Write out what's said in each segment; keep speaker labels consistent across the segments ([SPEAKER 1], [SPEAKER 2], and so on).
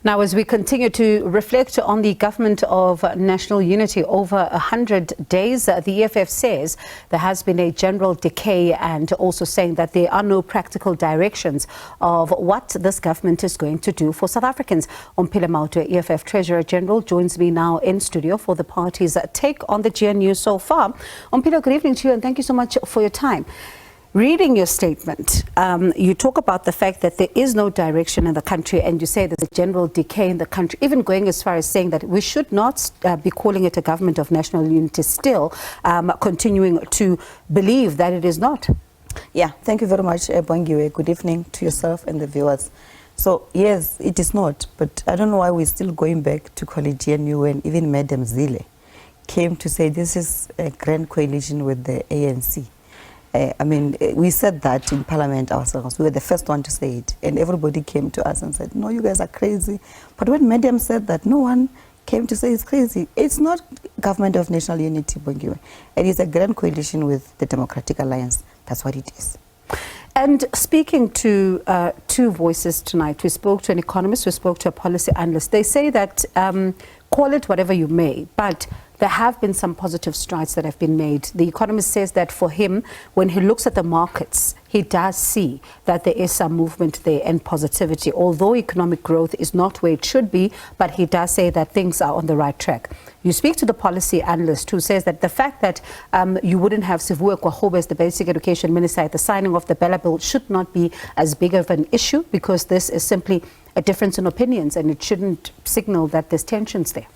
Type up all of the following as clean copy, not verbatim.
[SPEAKER 1] Now, as we continue to reflect on the government of national unity over 100 days, the EFF says there has been a general decay and also saying that there are no practical directions of what this government is going to do for South Africans. Omphile Maotwe, EFF Treasurer-General, joins me now in studio for the party's take on the GNU so far. Omphile, good evening to you and thank you so much for your time. Reading your statement, you talk about the fact that there is no direction in the country and you say there's a general decay in the country, even going as far as saying that we should not be calling it a government of national unity, still continuing to believe that it is not.
[SPEAKER 2] Yeah, thank you very much, Bongiwe. Good evening to yourself and the viewers. So, yes, it is not, but I don't know why we're still going back to call it GNU and even Madam Zille came to say this is a grand coalition with the ANC. I mean, we said that in Parliament ourselves. We were the first one to say it. And everybody came to us and said, no, you guys are crazy. But when Madam said that, no one came to say it's crazy. It's not government of national unity, Bongiwe. It is a grand coalition with the Democratic Alliance. That's what it is.
[SPEAKER 1] And speaking to two voices tonight, we spoke to an economist, we spoke to a policy analyst. They say that, call it whatever you may, but there have been some positive strides that have been made. The economist says that for him, when he looks at the markets, he does see that there is some movement there and positivity, although economic growth is not where it should be, but he does say that things are on the right track. You speak to the policy analyst who says that the fact that you wouldn't have Sivuya Kwahoba as the basic education minister at the signing of the Bella Bill should not be as big of an issue because this is simply a difference in opinions and it shouldn't signal that there's tensions there.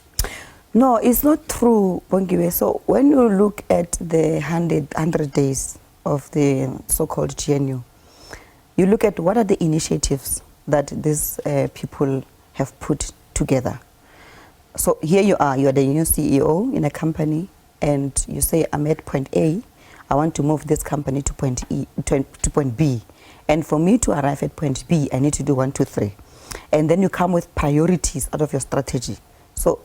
[SPEAKER 2] No, it's not true, Bongiwe. So when you look at the 100 days of the so-called GNU, you look at what are the initiatives that these people have put together. So here you are the new CEO in a company and you say, I'm at point A, I want to move this company to point B. And for me to arrive at point B, I need to do 1, 2, 3. And then you come with priorities out of your strategy. So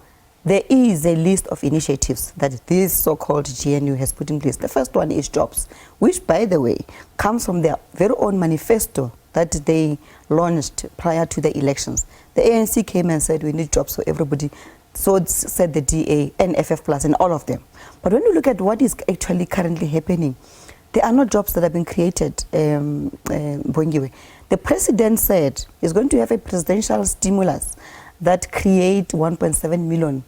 [SPEAKER 2] there is a list of initiatives that this so-called GNU has put in place. The first one is jobs, which, by the way, comes from their very own manifesto that they launched prior to the elections. The ANC came and said, we need jobs for everybody. So said the DA and EFF Plus and all of them. But when you look at what is actually currently happening, there are no jobs that have been created, Bongiwe. The president said he's going to have a presidential stimulus that create 1.7 million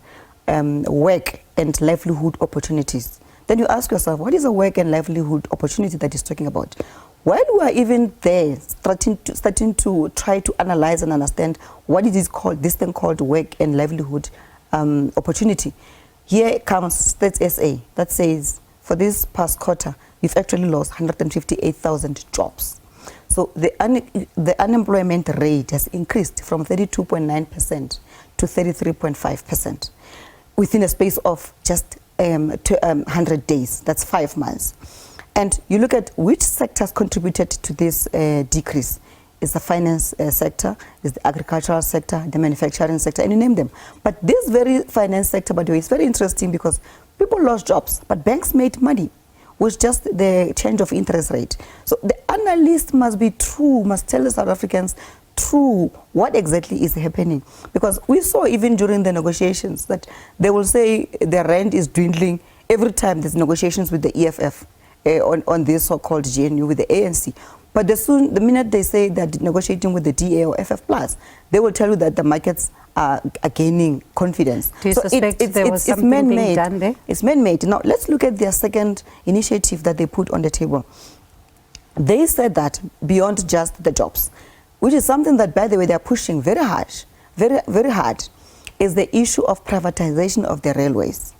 [SPEAKER 2] work and livelihood opportunities. Then you ask yourself, what is a work and livelihood opportunity that he's talking about? While we are even there, starting to try to analyze and understand what it is called, this thing called work and livelihood opportunity, here comes Stats SA that says for this past quarter, we've actually lost 158,000 jobs. So the unemployment rate has increased from 32.9% to 33.5% within a space of just 100 days. That's 5 months. And you look at which sectors contributed to this decrease. It's the finance sector, it's the agricultural sector, the manufacturing sector, and you name them. But this very finance sector, by the way, is very interesting because people lost jobs, but banks made money with just the change of interest rate. So the analyst must be true, must tell the South Africans true what exactly is happening. Because we saw even during the negotiations that they will say the rand is dwindling every time there's negotiations with the EFF on this so-called GNU with the ANC. But the minute they say that negotiating with the DA or FF Plus, they will tell you that the markets are gaining confidence.
[SPEAKER 1] Do you suspect there was something being done there?
[SPEAKER 2] It's man-made. Now, let's look at their second initiative that they put on the table. They said that beyond just the jobs, which is something that, by the way, they're pushing very hard, very hard, is the issue of privatization of the railways.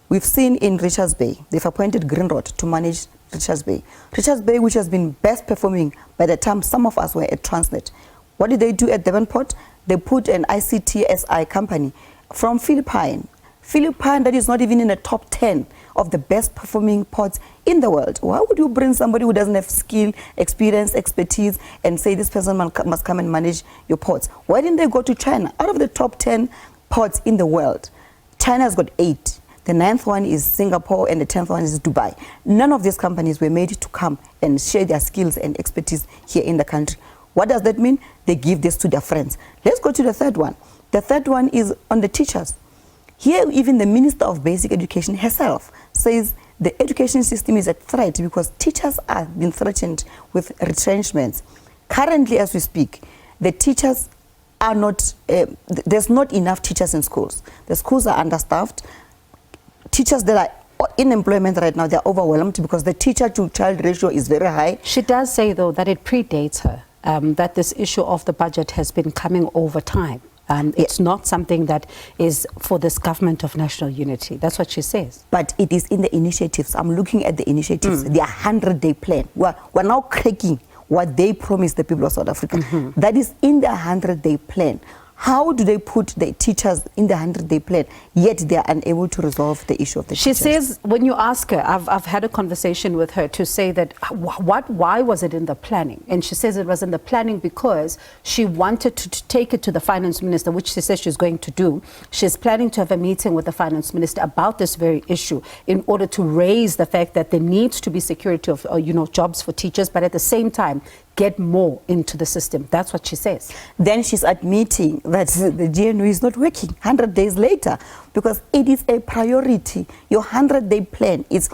[SPEAKER 2] We've seen in Richards Bay, they've appointed Greenrod to manage Richards Bay. Richards Bay, which has been best performing by the time some of us were at Transnet. What did they do at Devonport? They put an ICTSI company from Philippines that is not even in the top 10 of the best performing ports in the world. Why would you bring somebody who doesn't have skill, experience, expertise and say this person must come and manage your ports? Why didn't they go to China? Out of the top 10 ports in the world, China's got 8. The 9th one is Singapore and the 10th one is Dubai. None of these companies were made to come and share their skills and expertise here in the country. What does that mean? They give this to their friends. Let's go to the third one. The third one is on the teachers. Here, even the Minister of Basic Education herself says the education system is at threat because teachers are being threatened with retrenchments. Currently, as we speak, the teachers are not, there's not enough teachers in schools. The schools are understaffed. Teachers that are in employment right now, they're overwhelmed because the teacher-to-child ratio is very high.
[SPEAKER 1] She does say, though, that it predates her, that this issue of the budget has been coming over time. It's not something that is for this government of national unity. That's what she says.
[SPEAKER 2] But it is in the initiatives. I'm looking at the initiatives, their 100-day plan. We're now cracking what they promised the people of South Africa. That is in the 100-day plan. How do they put the teachers in the 100-day plan, yet they are unable to resolve the issue of the teachers?
[SPEAKER 1] She says, when you ask her, I've had a conversation with her to say that, why was it in the planning? And she says it was in the planning because she wanted to take it to the finance minister, which she says she's going to do. She's planning to have a meeting with the finance minister about this very issue in order to raise the fact that there needs to be security of, jobs for teachers, but at the same time, get more into the system. That's what she says.
[SPEAKER 2] Then she's admitting that the GNU is not working 100 days later because it is a priority. Your 100-day plan is,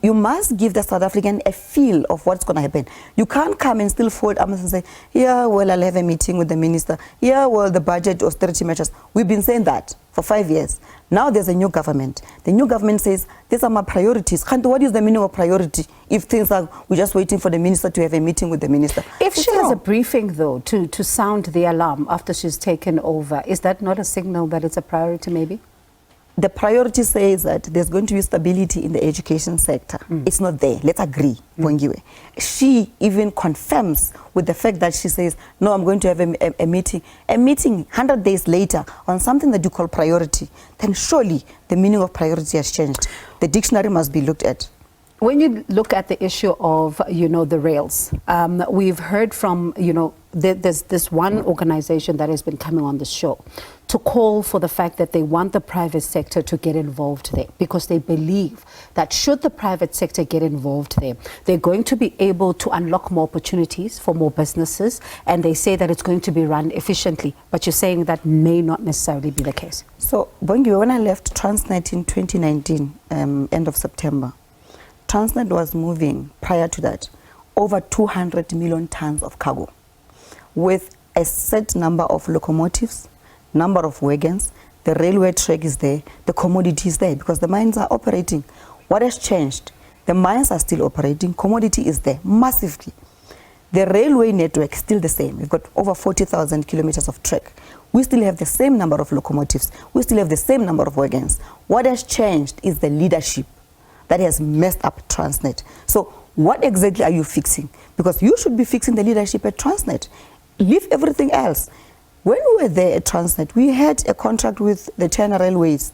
[SPEAKER 2] you must give the South African a feel of what's going to happen. You can't come and still fold arms and say, yeah, well, I'll have a meeting with the minister. Yeah, well, the budget, austerity measures. We've been saying that for 5 years. Now there's a new government. The new government says, these are my priorities. What is the meaning of priority if things are, we're just waiting for the minister to have a meeting with the minister?
[SPEAKER 1] If she has a briefing, though, to sound the alarm after she's taken over, is that not a signal that it's a priority, maybe?
[SPEAKER 2] The priority says that there's going to be stability in the education sector. It's not there. Let's agree, Bongiwe. She even confirms with the fact that she says, no, I'm going to have a meeting. A meeting 100 days later on something that you call priority. Then surely the meaning of priority has changed. The dictionary must be looked at.
[SPEAKER 1] When you look at the issue of, the rails, we've heard from, there's this one organization that has been coming on the show to call for the fact that they want the private sector to get involved there because they believe that should the private sector get involved there, they're going to be able to unlock more opportunities for more businesses, and they say that it's going to be run efficiently. But you're saying that may not necessarily be the case.
[SPEAKER 2] So, Bongiwe, when I left Transnet in 2019, end of September, Transnet was moving, prior to that, over 200 million tons of cargo with a set number of locomotives, number of wagons. The railway track is there, the commodity is there because the mines are operating. What has changed? The mines are still operating, commodity is there massively. The railway network is still the same. We've got over 40,000 kilometers of track. We still have the same number of locomotives. We still have the same number of wagons. What has changed is the leadership that has messed up Transnet. So what exactly are you fixing? Because you should be fixing the leadership at Transnet. Leave everything else. When we were there at Transnet, we had a contract with the China Railways,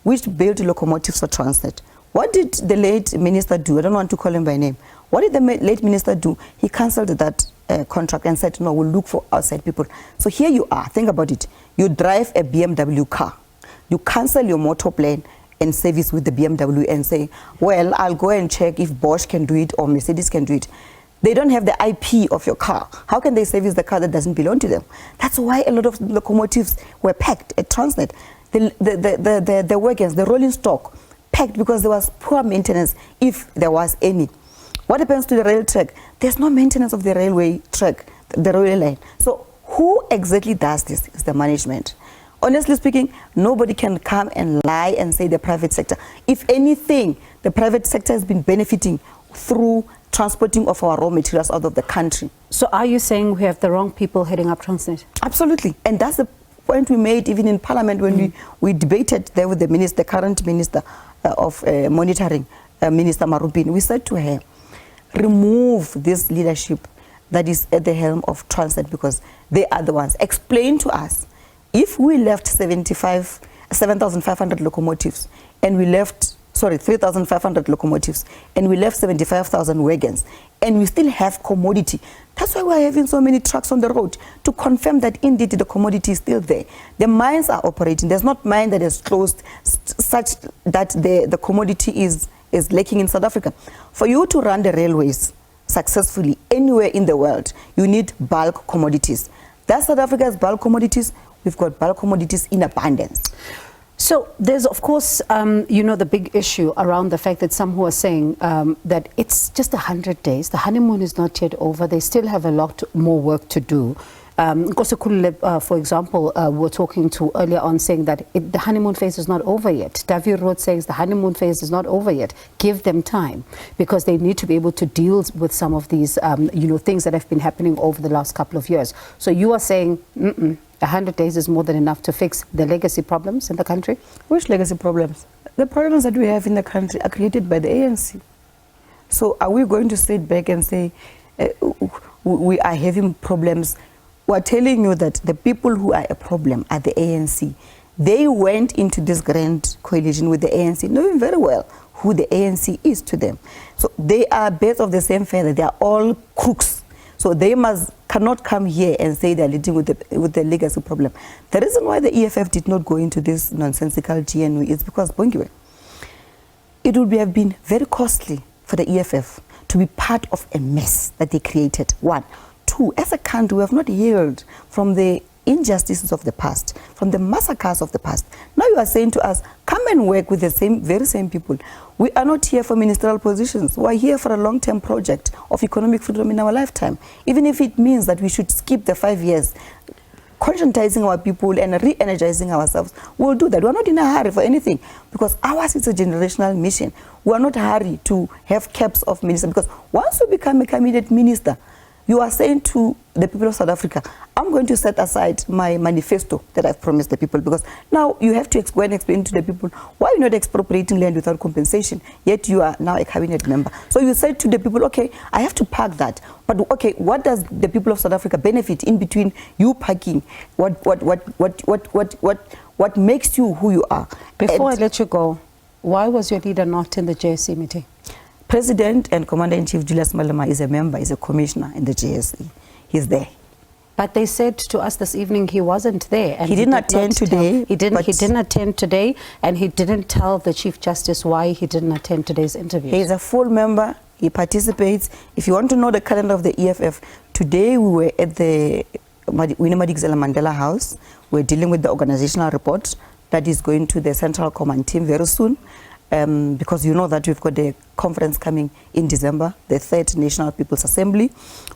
[SPEAKER 2] which built locomotives for Transnet. What did the late minister do? I don't want to call him by name. What did the late minister do? He cancelled that contract and said, no, we'll look for outside people. So here you are. Think about it. You drive a BMW car. You cancel your motor plan and service with the BMW and say, well, I'll go and check if Bosch can do it or Mercedes can do it. They don't have the IP of your car. How can they service the car that doesn't belong to them? That's why a lot of locomotives were packed at Transnet. The wagons, the rolling stock, packed because there was poor maintenance, if there was any. What happens to the rail track? There's no maintenance of the railway track, the railway line. So who exactly does this? It's the management. Honestly speaking, nobody can come and lie and say the private sector. If anything, the private sector has been benefiting through transporting of our raw materials out of the country.
[SPEAKER 1] So are you saying we have the wrong people heading up Transnet?
[SPEAKER 2] Absolutely. And that's the point we made even in Parliament when we debated there with the minister, the current minister of monitoring, Minister Marupini. We said to her, remove this leadership that is at the helm of Transnet because they are the ones. Explain to us, if we left 7,500 locomotives and we left 3,500 locomotives and we left 75,000 wagons and we still have commodity. That's why we're having so many trucks on the road to confirm that indeed the commodity is still there. The mines are operating. There's not mine that is closed such that the commodity is lacking in South Africa. For you to run the railways, successfully anywhere in the world, you need bulk commodities. That's South Africa's bulk commodities. We've got bulk commodities in abundance.
[SPEAKER 1] So there's, of course, the big issue around the fact that some who are saying that it's just 100 days. The honeymoon is not yet over. They still have a lot more work to do. For example, we were talking to earlier on saying that the honeymoon phase is not over yet. Davir Roth says the honeymoon phase is not over yet. Give them time, because they need to be able to deal with some of these, things that have been happening over the last couple of years. So you are saying, 100 days is more than enough to fix the legacy problems in the country?
[SPEAKER 2] Which legacy problems? The problems that we have in the country are created by the ANC. So are we going to sit back and say we are having problems? We're telling you that the people who are a problem are the ANC. They went into this grand coalition with the ANC, knowing very well who the ANC is to them. So they are birds of the same feather. They are all crooks. So they cannot come here and say they're leading with the legacy problem. The reason why the EFF did not go into this nonsensical GNU is because, Bongiwe, it would have been very costly for the EFF to be part of a mess that they created. One. Two, as a country, we have not healed from the injustices of the past, from the massacres of the past. Now you are saying to us, come and work with the very same people. We are not here for ministerial positions. We are here for a long-term project of economic freedom in our lifetime. Even if it means that we should skip the 5 years, conscientizing our people and re-energizing ourselves, we'll do that. We're not in a hurry for anything, because ours is a generational mission. We're not hurry to have caps of minister, because once you become a cabinet minister, you are saying to the people of South Africa, I'm going to set aside my manifesto that I've promised the people, because now you have to go and explain to the people why you're not expropriating land without compensation, yet you are now a cabinet member. So you said to the people, okay, I have to park that. But okay, what does the people of South Africa benefit in between you parking? What makes you who you are?
[SPEAKER 1] Before I let you go, why was your leader not in the JSE meeting?
[SPEAKER 2] President and Commander-in-Chief Julius Malema is a member, is a commissioner in the JSE. He's there.
[SPEAKER 1] But they said to us this evening he wasn't there. And
[SPEAKER 2] he didn't attend today.
[SPEAKER 1] He didn't attend today, and he didn't tell the Chief Justice why he didn't attend today's interview.
[SPEAKER 2] He is a full member. He participates. If you want to know the calendar of the EFF, today we were at the Winnie Madikizela Mandela House. We're dealing with the organizational report that is going to the Central Command team very soon. Because you know that we've got a conference coming in December, the 3rd National People's Assembly.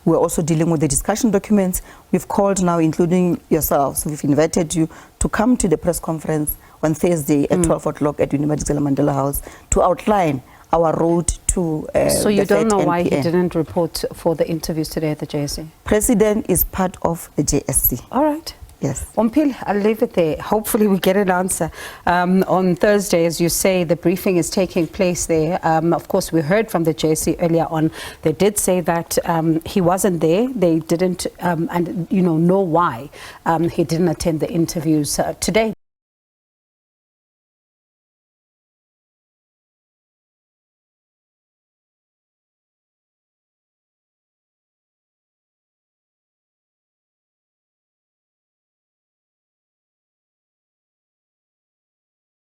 [SPEAKER 2] We're also dealing with the discussion documents. We've called now, including yourselves, we've invited you to come to the press conference on Thursday at 12 o'clock at Madikizela Mandela House to outline our road to
[SPEAKER 1] So you don't know why he
[SPEAKER 2] NPN.
[SPEAKER 1] didn't report for the interviews today at the JSE?
[SPEAKER 2] President is part of the JSC.
[SPEAKER 1] All right.
[SPEAKER 2] Yes.
[SPEAKER 1] Omphile, I'll leave it there. Hopefully we get an answer. On Thursday, as you say, the briefing is taking place there. Of course, we heard from the JSC earlier on. They did say that he wasn't there. They didn't know why he didn't attend the interviews today.